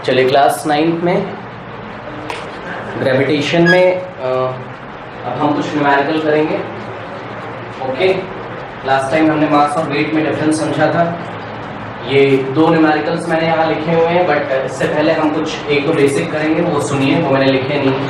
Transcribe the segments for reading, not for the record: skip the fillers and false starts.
चलिए class 9th में gravitation में अब हम कुछ न्यूमेरिकल करेंगे। ओके, लास्ट टाइम हमने मास और वेट में डिफरेंस समझा था। ये दो न्यूमेरिकल्स मैंने यहाँ लिखे हुए हैं, बट इससे पहले हम कुछ एक दो बेसिक करेंगे, वो सुनिए, वो मैंने लिखे नहीं।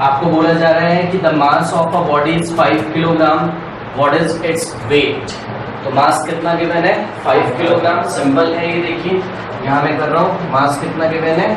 आपको बोला जा रहा है कि the mass of a body is 5 kilogram, what is its weight. तो मास कितना गिवन है? 5 किलोग्राम। सिंपल है ये, देखिए यहाँ मैं कर रहा हूँ, मास कितना गिवन है?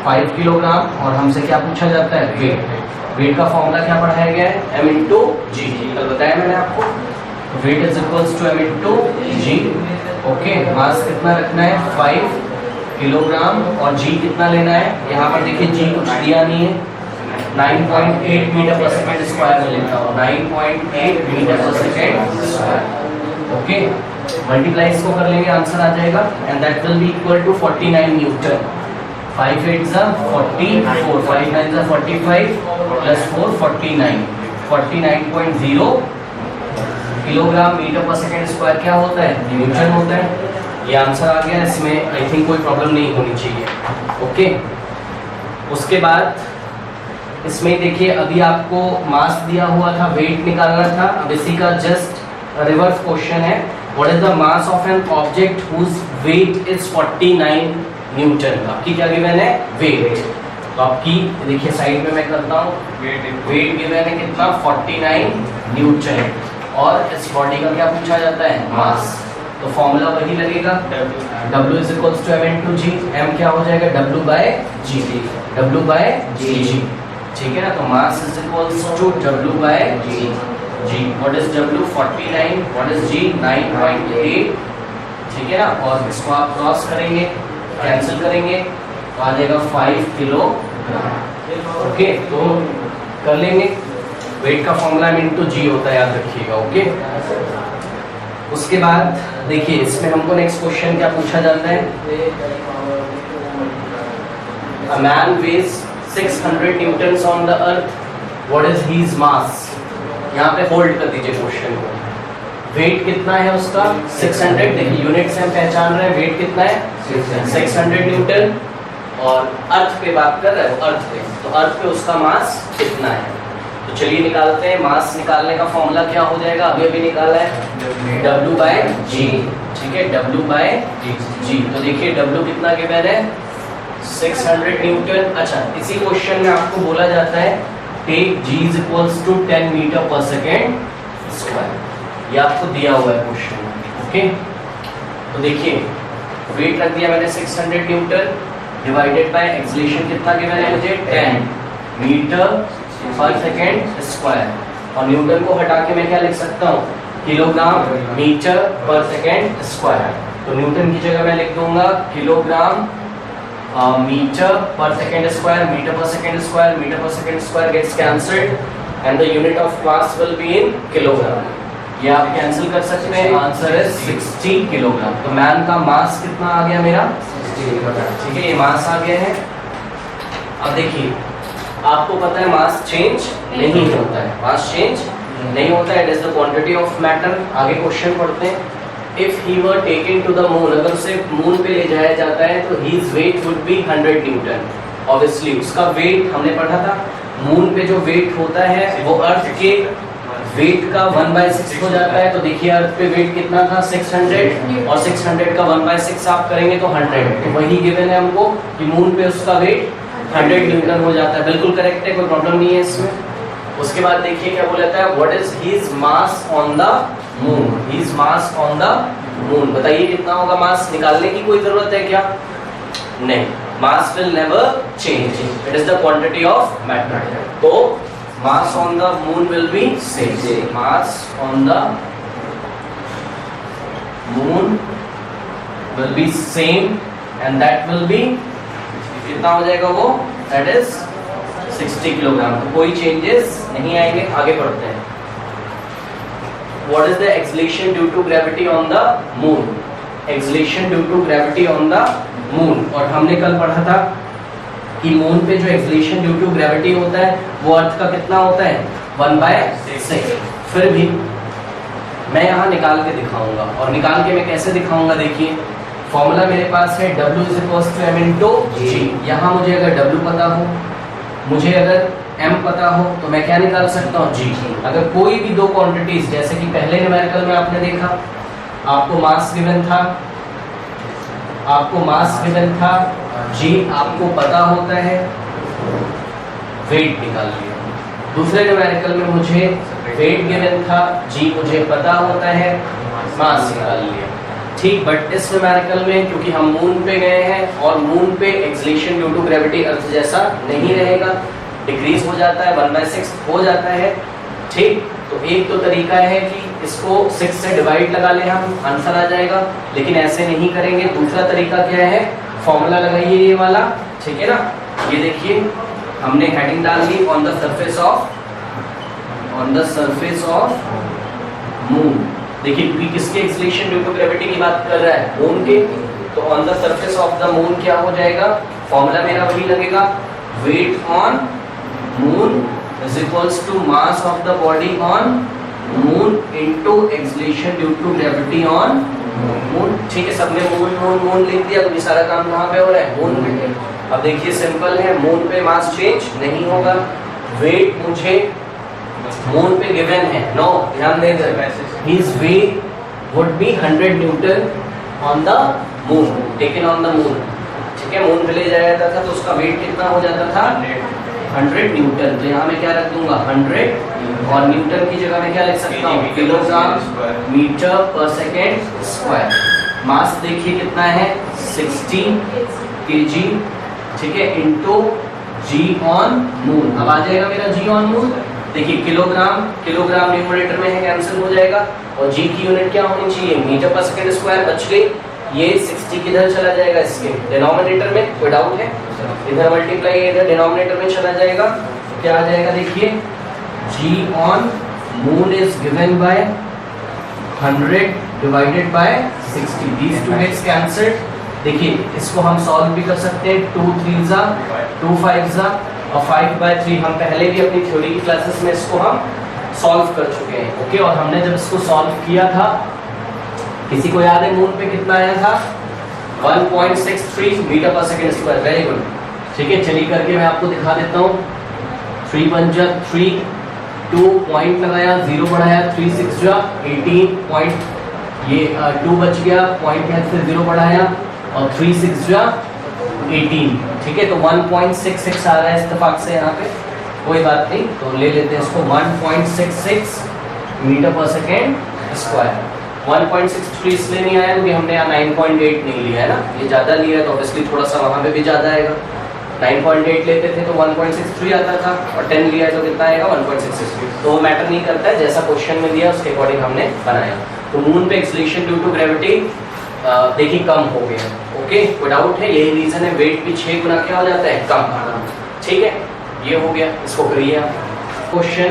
5 किलोग्राम। और हमसे क्या पूछा जाता है? वेट। वेट का फॉर्मूला क्या पढ़ाया गया है? m into g. कल बताया मैंने आपको, weight is equals to m into g. Okay, mass कितना रखना है? 5 किलोग्राम। और जी कितना लेना है? यहाँ पर देखिए जी कुछ दिया नहीं है, 9.8 मीटर पर सेकेंड स्क्वायर में लेता हूँ, 9.8 metre per second square. Okay, multiply इसको कर लेंगे, आंसर आ जाएगा, and that will be equal to 49 newton. 5 8 44, 5 9 45 प्लस 4 49, 49.0 kilogram metre per second square क्या होता है? न्यूटन होता है। ये आंसर आ गया, इसमें आई थिंक कोई प्रॉब्लम नहीं होनी चाहिए। ओके, उसके बाद इसमें देखिए, अभी आपको मास दिया हुआ था, वेट निकालना था। अब इसी का जस्ट रिवर्स क्वेश्चन है, what is the mass of an object whose weight is 49 newton. आपकी क्या गिवन है? वेट। तो आपकी देखिए साइड में मैं करता हूँ, वेट गिवन है कितना? 49 न्यूटन। और इस बॉडी का क्या पूछा जाता है? मास। तो फॉर्मूला वही लगेगा, W is equals to m into g. m क्या हो जाएगा? W by g. W by g, ठीक है ना। तो mass is equals to W by g. What is W? 49। What is G? 9.8, ठीक है ना। और इसको आप क्रॉस करेंगे, कैंसिल करेंगे, तो आ जाएगा 5 किलो। ओके, तो कर लेंगे। वेट का फॉर्मूला इनटू जी होता है, याद रखिएगा। ओके, उसके बाद देखिए इसमें हमको नेक्स्ट क्वेश्चन क्या पूछा जाता है? A man weighs 600 newtons on the earth, what is his mass. यहाँ पे होल्ड कर दीजिए क्वेश्चन को। वेट कितना है उसका? 600। देखिए यूनिट से हम पहचान रहे हैं, वेट कितना है? 600 न्यूटन। और अर्थ पे बात कर रहे हो, अर्थ पे, तो अर्थ पे उसका मास कितना है? तो चलिए निकालते हैं। मास निकालने का फॉर्मूला क्या हो जाएगा? अभी निकाला है, W बाय जी, ठीक है, W बाय जी। तो देखिए W कितना गिवन है? 600 न्यूटन। अच्छा, इसी क्वेश्चन में आपको बोला जाता है take G is equals to 10 metre per second square. ये आपको दिया हुआ है क्वेश्चन में। ओके, तो देखिए वेट रख दिया मैंने 600 न्यूटन, डिवाइडेड बाय एक्सीलरेशन कितना गिवन है मुझे? 10 मीटर पर सेकेंड स्क्वायर। और न्यूटन को हटा के मैं क्या लिख सकता हूँ? Kilogram metre per second square. तो न्यूटन की जगह मैं लिख दूंगा kilogram metre per second square. Metre per second square, metre per second square gets cancelled and the unit of mass will be in kilogram. ये आप कैंसिल कर सकते हैं, आंसर है 60 किलोग्राम। तो मैन का मास कितना आ गया मेरा? 60 किलोग्राम, ठीक है, ये मास आ गया है। अब देखिए, आपको पता है मास चेंज नहीं होता है, मास चेंज नहीं होता है, it is the quantity of matter. आगे क्वेश्चन पढ़ते हैं। If he were taken to the moon, अगर उसे मून पे ले जाया जाता है तो his weight would be 100 newton. Obviously उसका वेट हमने पढ़ा था, मून पे जो वेट होता है वो अर्थ के वेट का 1/6 हो जाता है। तो देखिए अर्थ पे वेट कितना था? 600, और 600 का 1/6 आप करेंगे तो 100। तो वही गिवन है हमको कि मून पे उसका वेट 100 न्यूटन हो जाता है। बिल्कुल करेक्ट है, कोई प्रॉब्लम नहीं है इसमें। उसके बाद देखिए क्या बोला था, what is his mass on the moon. His mass on the moon, बताइए कितना होगा मास? निकालने की कोई जरूरत है क्या? नहीं, mass will never change, it is the quantity of matter. तो mass on the moon will be same. Mass on the moon will be same and that will be कितना हो जाएगा वो? That is 60 kilogram. तो कोई changes नहीं आएंगे। आगे बढ़ते हैं। What is the acceleration due to gravity on the moon. Acceleration due to gravity on the moon. और हमने कल पढ़ा था कि मून पे जो एक्सीलरेशन ड्यू टू ग्रेविटी होता है वो अर्थ का कितना होता है? 1/6। फिर भी मैं यहाँ निकाल के दिखाऊंगा, और निकाल के मैं कैसे दिखाऊंगा? देखिए फॉर्मूला मेरे पास है W is equals to m into g. यहाँ मुझे अगर W पता हो, मुझे अगर m पता हो, तो मैं क्या निकाल सकता हूँ, g। अगर कोई भी दो क्वांटिटीज, जैसे कि पहले न्यूमेरिकल में आपने देखा, आपको मास गिवन था, g आपको पता होता है, वेट निकाल लिया। दूसरे न्यूमेरिकल में मुझे वेट गिवन था, g मुझे पता होता है, मास निकाल लिया। ठीक, बट इस न्यूमेरिकल में क्योंकि हम मून पे गए हैं और मून पे एक्सलेशन ड्यू टू ग्रेविटी अर्थ जैसा नहीं रहेगा, डिक्रीज हो जाता है, 1/6 हो जाता है। ठीक, तो एक तो तरीका है कि इसको 6 से डिवाइड लगा लें हम, आंसर आ जाएगा, लेकिन ऐसे नहीं करेंगे। दूसरा तरीका क्या है, फॉर्मूला लगाइए ये वाला, ठीक है ना। ये देखिए हमने हेडिंग डाल दी on the surface of moon. देखिए कि किसके एक्सलेशन ड्यू टू ग्रेविटी की बात कर रहा है, मून के। तो on the surface of the moon क्या हो जाएगा, फॉर्मूला मेरा वही लगेगा, weight on moon is equals to mass of the body on moon into acceleration due to gravity on moon. ठीक है, सबने मून मून मून लिख दिया, तो ये सारा काम कहाँ पे हो रहा है, मून पे। अब देखिए सिंपल है, मून पे मास चेंज नहीं होगा, वेट मुझे मून पे गिवन है, नो ध्यान दें, his weight would be 100 Newton on the moon, taken on the moon। ठीक है, मून पे ले जाया जाता था तो उसका वेट कितना हो जाता था, 100 न्यूटन। तो यहाँ मैं क्या रख दूंगा, 100, और न्यूटन की जगह मैं क्या लिख सकता हूँ, kilogram metre per second square. मास देखिए कितना है, 60 kg, ठीक है, इंटू जी ऑन मून। अब आ जाएगा मेरा जी ऑन मून। देखिए किलोग्राम न्यूमरेटर में है, कैंसिल हो जाएगा, और जी की यूनिट क्या होनी चाहिए, मीटर पर सेकंड स्क्वायर बच गई। ये 60 किधर चला जाएगा, इसके डिनोमिनेटर में, कोई डाउट है, इधर मल्टीप्लाई इधर डिनोमिनेटर में चला जाएगा, तो क्या आ जाएगा, देखिए g on moon is given by 100 divided by 60, these two gets cancelled. देखिए इसको हम सॉल्व भी कर सकते हैं, 2 3 जा 2 5 जा और 5/3। हम पहले भी अपनी थ्योरी की क्लासेस में इसको हम सॉल्व कर चुके हैं, ओके। और हमने जब इसको सॉल्व किया था, किसी को याद है मून पे कितना आया था, 1.63 metre per second square. Very good, ठीक है, चलिए करके मैं आपको दिखा देता हूँ। 3 1 जा 3, 2 पॉइंट लगाया, 0 बढ़ाया, 3 6 जा 18 पॉइंट, ये 2 बच गया, पॉइंट है फिर 0 बढ़ाया, और 3 6 जा 18, ठीक है। तो 1.66 आ रहा है इत्तेफाक से यहाँ पे, कोई बात नहीं, तो ले लेते हैं इसको 1.66 मीटर पर सेकेंड स्क्वायर। 1.63 इसलिए नहीं आया क्योंकि हमने यहाँ 9.8 नहीं लिया है ना, ये ज़्यादा लिया है तो ऑब्वियसली थोड़ा सा वहाँ पे भी ज़्यादा आएगा। 9.8 लेते थे तो 1.63 आता था, और 10 लिया है तो कितना आएगा, 1.63। तो वो मैटर नहीं करता है, जैसा क्वेश्चन में दिया उसके अकॉर्डिंग हमने बनाया। तो मून पे एक्सलेशन ड्यू टू ग्रेविटी देखिए कम हो गया, ओके, कोई डाउट है, यही रीजन है, वेट भी 6 गुना क्या हो जाता है, कम, ठीक है। ये हो गया, इसको करिए आप। Question,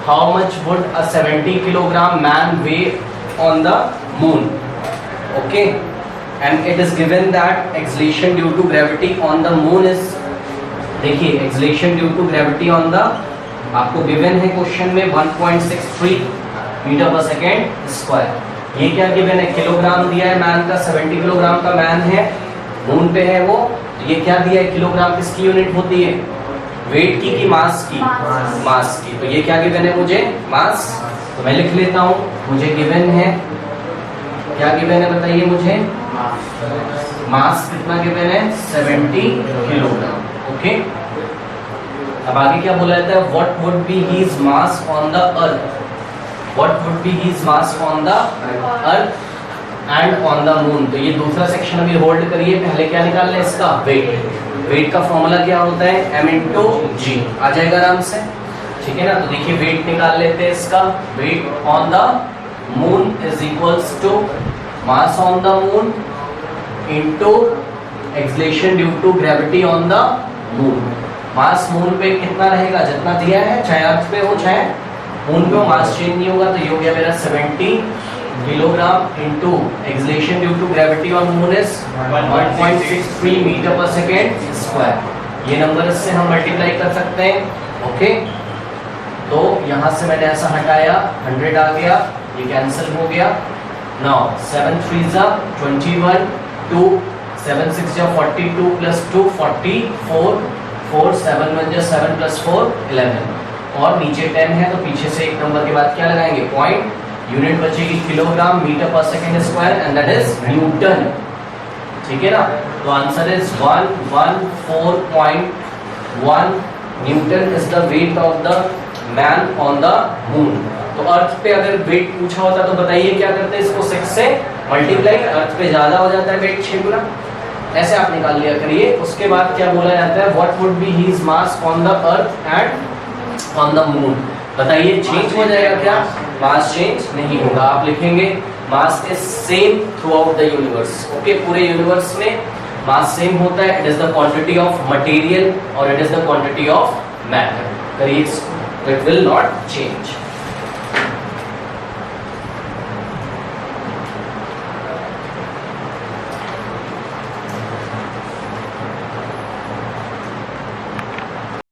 how much would a 70 kilogram man weigh on the moon, okay, and it is given that acceleration due to gravity on the moon is, देखिए acceleration due to gravity on the, आपको given है question में 1.63 metre per second square. ये क्या given है, kilogram दिया है man का, 70 किलोग्राम का मैन है, मून पे है वो। तो ये क्या दिया है, किलोग्राम किसकी यूनिट होती है, वेट की मास की, मास की। तो ये क्या गिवन है मुझे, मास। तो मैं लिख लेता हूँ, मुझे गिवन है, क्या गिवन है बताइए मुझे, मास कितना गिवन है, 70 किलोग्राम, ओके। अब आगे क्या बोला जाता है, what would be his mass on the earth, what would be his mass on the earth and on the moon। तो ये दूसरा सेक्शन अभी होल्ड करिए, पहले क्या निकालना है इसका, वेट। वेट का फॉर्मूला क्या होता है, m इंटू जी, आ जाएगा आराम से, ठीक है ना। तो देखिए वेट निकाल लेते हैं इसका, weight on the moon is equals to mass on the moon into acceleration due to gravity on the moon. Mass moon पे कितना रहेगा, जितना दिया है, चाहे अर्थ पे हो चाहे मून पे, मास चेंज नहीं होगा। तो ये हो गया मेरा 70 kilogram into acceleration due to gravity on moon is 1.63 metre per second square. ये नंबर इससे हम मल्टीप्लाई कर सकते हैं, ओके। तो यहाँ से मैंने ऐसा हटाया, 100 आ गया, ये कैंसिल हो गया। नाउ 7 3 जा 21, 2 7 6 जा 42 प्लस 2 44 4 7 1 जा 7 प्लस 4 11 और नीचे 10 है तो पीछे से एक नंबर के बाद क्या लगाएंगे पॉइंट, यूनिट बचेगी kilogram metre per second square and that is Newton. ठीक है ना, तो answer is 114.1 Newton is the weight of the man on the moon. तो अर्थ पे अगर वेट पूछा होता तो बताइए क्या करते हैं, इसको 6 से मल्टीप्लाई, अर्थ पे ज्यादा हो जाता है वेट 6 गुना, ऐसे आप निकाल लिया करिए। उसके बाद क्या बोला जाता है, what would be his mass on the earth and on the moon. बताइए चेंज हो जाएगा क्या, मास चेंज नहीं होगा। आप लिखेंगे mass is same throughout the universe. Okay, पूरे यूनिवर्स में मास सेम होता है, it is the quantity of material और it is the quantity of matter. करिए, इट विल नॉट चेंज।